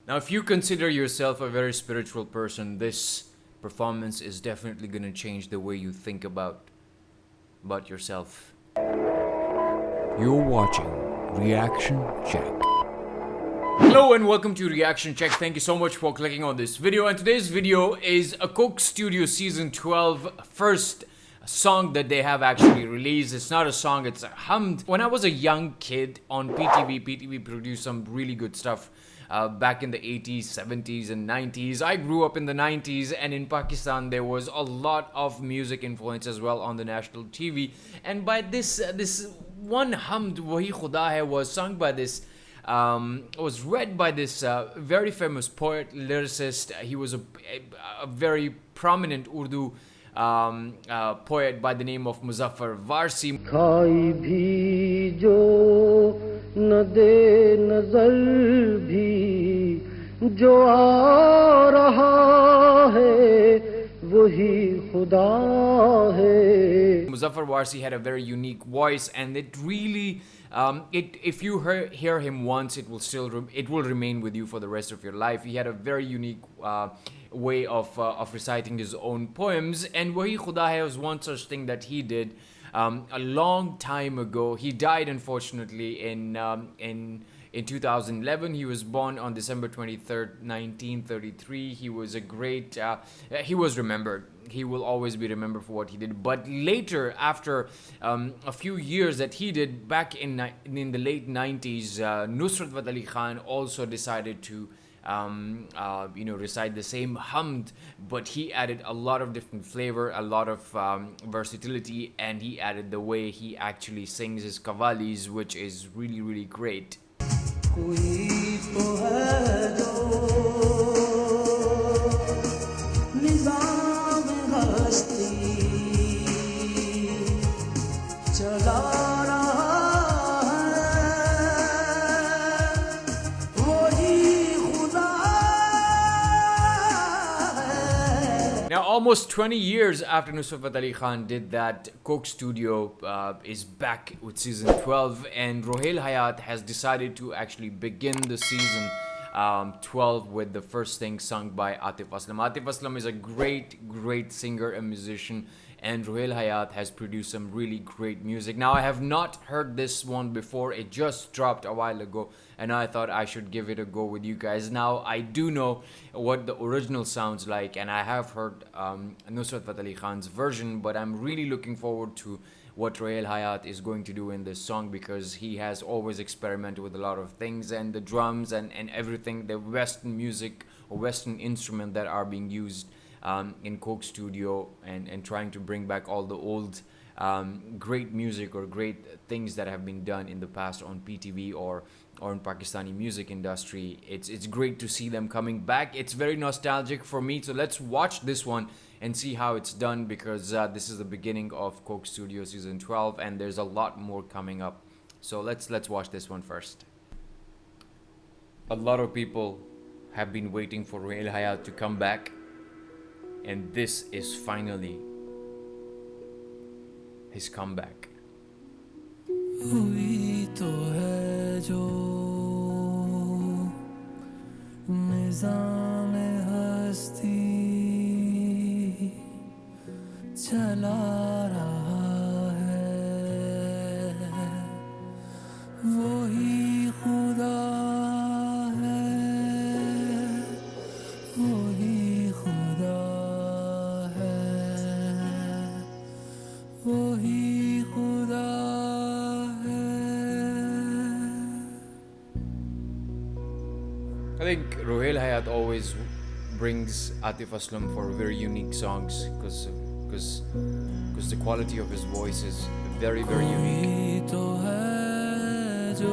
Now, if you consider yourself a very spiritual person, this performance is definitely going to change the way you think about yourself. You're watching Reaction Check. Hello and welcome to Reaction Check. Thank you so much for clicking on this video. And today's video is a Coke Studio Season 12 first song that they have actually released. It's not a song, it's a hummed. When I was a young kid on PTV produced some really good stuff back in the 80s, 70s and 90s. I grew up in the 90s, and in Pakistan there was a lot of music influence as well on the national TV. And by this one hummed Wahi Khuda Hai was sung by this was read by this very famous poet, lyricist. He was a very prominent Urdu poet by the name of Muzaffar Warsi. खाई भी जो न दे नजर भी जो आ रहा है वही खुदा है. Muzaffar Warsi had a very unique voice, and it really if you hear him once, it will remain with you for the rest of your life. He had a very unique way of reciting his own poems, and Wahi Khuda Hai was one such thing that he did a long time ago. He died unfortunately in 2011. He was born on December 23rd, 1933. He was a great, he was remembered. He will always be remembered for what he did. But later, after a few years that he did, back in the late 90s, Nusrat Fateh Ali Khan also decided to recite the same hamd, but he added a lot of different flavor, a lot of versatility, and he added the way he actually sings his qawwalis, which is really, really great. कोई तो है जो निज़ाम हस्ती चला रहा है वही खुदा है. Now, almost 20 years after Nusrat Fateh Ali Khan did that, Coke Studio is back with season 12, and Ruhail Hayat has decided to actually begin the season 12 with the first thing sung by Atif Aslam. Atif Aslam is a great singer and musician, and Ruhail Hayat has produced some really great music. Now, I have not heard this one before. It just dropped a while ago, and I thought I should give it a go with you guys. Now, I do know what the original sounds like, and I have heard Nusrat Fateh Ali Khan's version, but I'm really looking forward to what Ruhail Hayat is going to do in this song, because he has always experimented with a lot of things, and the drums and everything, the Western music or Western instrument that are being used in Coke Studio, and trying to bring back all the old great music or great things that have been done in the past on PTV or in Pakistani music industry. It's great to see them coming back. It's very nostalgic for me. So let's watch this one and see how it's done, because this is the beginning of Coke Studio season 12, and there's a lot more coming up. So let's watch this one first. A lot of people have been waiting for Ruhail Hayat to come back, and this is finally his comeback. हुई तो है जो निज़ाम हस्ती चला रहा है वही खुदा है वही खुदा है वही खुदा I think Ruhail Hayat always brings Atif Aslam for very unique songs, because the quality of his voice is very unique. तो है जो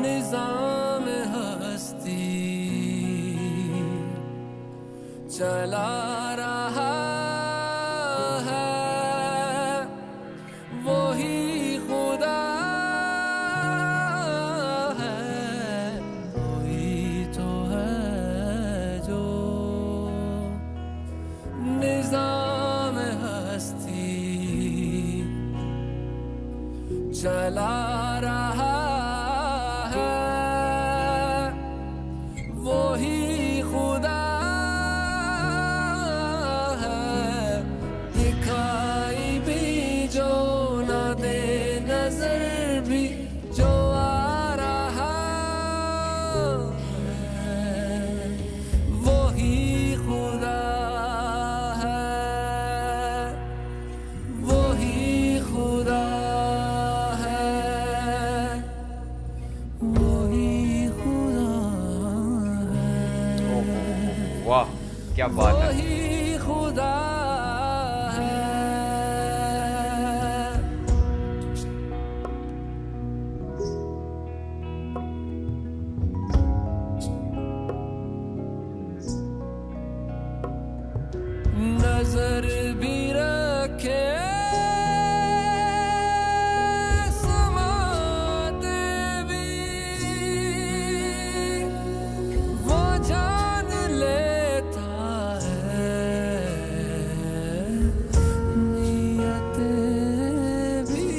निज़ाम हस्ती चला रहा है वही खुदा है वही तो है जो निज़ाम हस्ती चला रहा है क्या बात है. वही खुदा है. नजर भी रखे समाते भी वो जान लेता है नियतें भी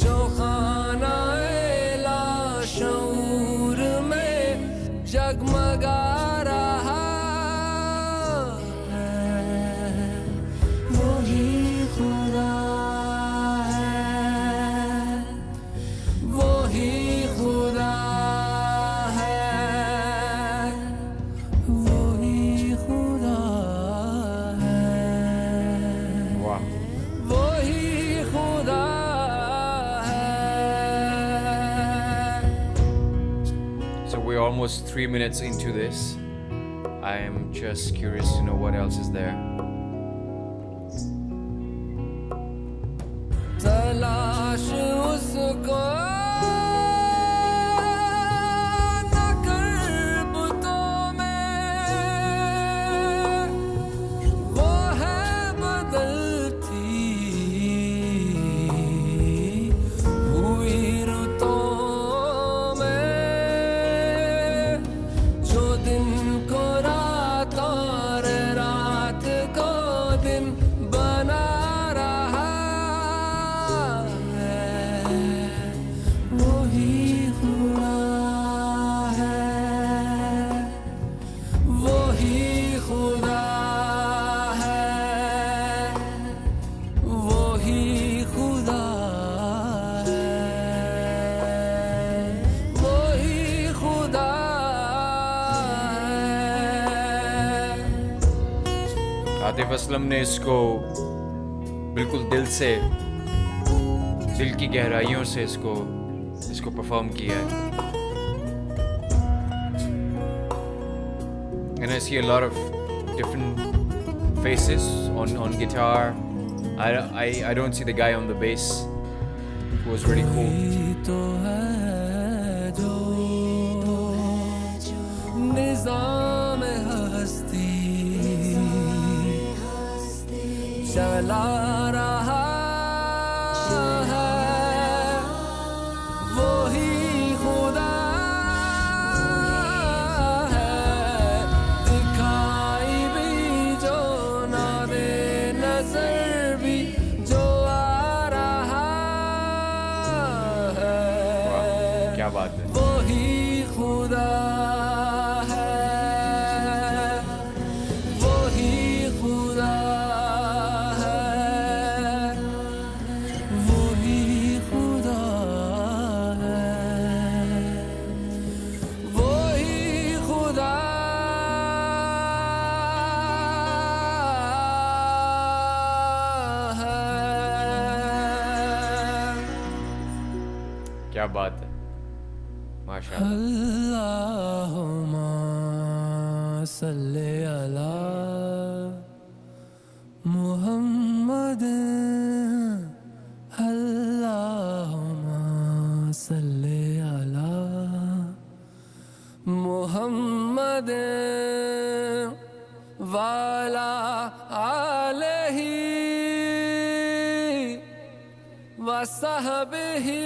जो खाना-ए लाशऊर में जगमगा रहा है. वही खुदा है. वही खुदा है. वही खुदा है. वाह. वही खुदा है. So we're almost 3 minutes into this. I am just curious to know what else is there. तलाश उसको न कर बुतों में, वो है बदलती हुई रुतों में, जो दिन को रात और रात को दिन बना रहा है. वही खुदा है. वही खुदा है. वही खुदा है. वही खुदा है. आतिफ असलम ने इसको बिल्कुल दिल से, दिल की गहराइयों से इसको परफॉर्म किया है. And I see a lot of different faces on guitar. I don't see the guy on the bass, who was really cool. वही तो है जो निज़ाम हस्ती चला रहा है. वही खुदा है. दिखाई भी जो ना दे, नजर भी जो आ रहा है. क्या बात है. वही खुदा है. वही खुदा है. वही खुदा है. वही खुदा है. क्या बात है. माशाअल्लाह. अल्लाहुम्मा सल्ले अला मुहम्मद. अल्लाहुम्मा सल्ले अला मुहम्मद वाला आलही वसहबिही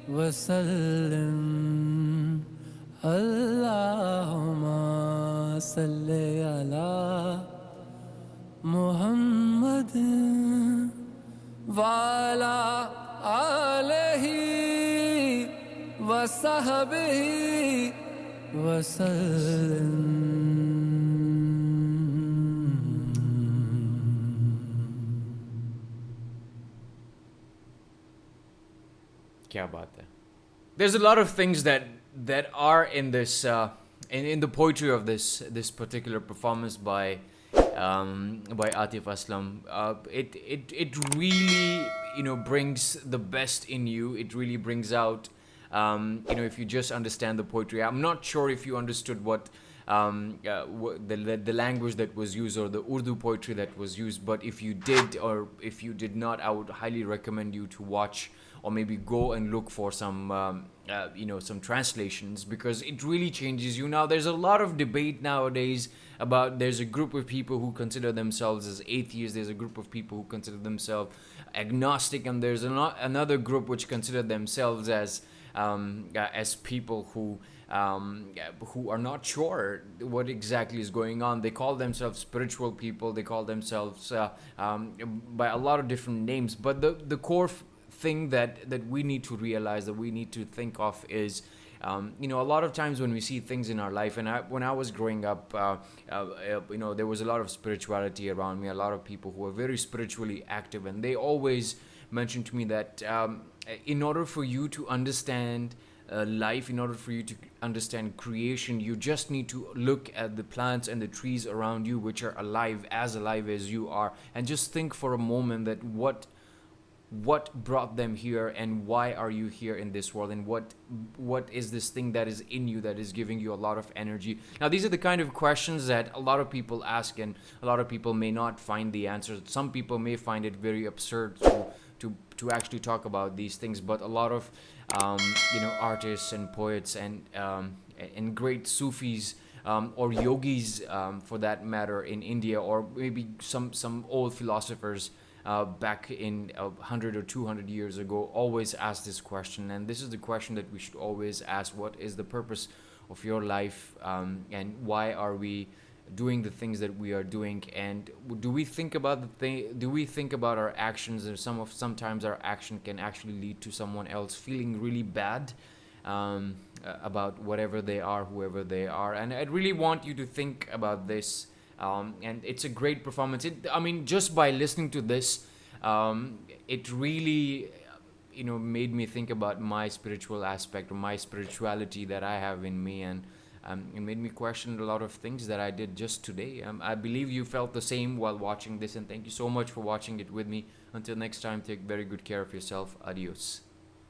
वसल्लम. अल्लाहुम्मा सल्ले अला मुहम्मद वाला आलही वसहबिही वसल्लम. क्या बात है. There's a lot of things that are in this in the poetry of this particular performance by Atif Aslam. It really brings the best in you. It really brings out if you just understand the poetry. I'm not sure if you understood what the language that was used or the Urdu poetry that was used, but if you did or if you did not, I would highly recommend you to watch or maybe go and look for some some translations, because it really changes you. Now there's a lot of debate nowadays about, there's a group of people who consider themselves as atheists, there's a group of people who consider themselves agnostic, and there's another group which consider themselves as people who are not sure what exactly is going on. They call themselves spiritual people, they call themselves by a lot of different names, but the core thing that we need to realize, that we need to think of is, a lot of times when we see things in our life, and when I was growing up, there was a lot of spirituality around me, a lot of people who were very spiritually active, and they always mentioned to me that in order for you to understand life, in order for you to understand creation, you just need to look at the plants and the trees around you, which are alive as you are, and just think for a moment that what brought them here, and why are you here in this world, and what is this thing that is in you that is giving you a lot of energy. Now these are the kind of questions that a lot of people ask, and a lot of people may not find the answers. Some people may find it very absurd to actually talk about these things, but a lot of artists and poets and great Sufis or yogis, for that matter, in India, or maybe some old philosophers back in 100 or 200 years ago, always asked this question, and this is the question that we should always ask: what is the purpose of your life, and why are we doing the things that we are doing? And do we think about our actions, and sometimes our action can actually lead to someone else feeling really bad about whatever they are, whoever they are? And I really want you to think about this. And it's a great performance. Just by listening to this, it really, made me think about my spiritual aspect, or my spirituality that I have in me, and it made me question a lot of things that I did just today. I believe you felt the same while watching this, and thank you so much for watching it with me. Until next time, take very good care of yourself. Adios.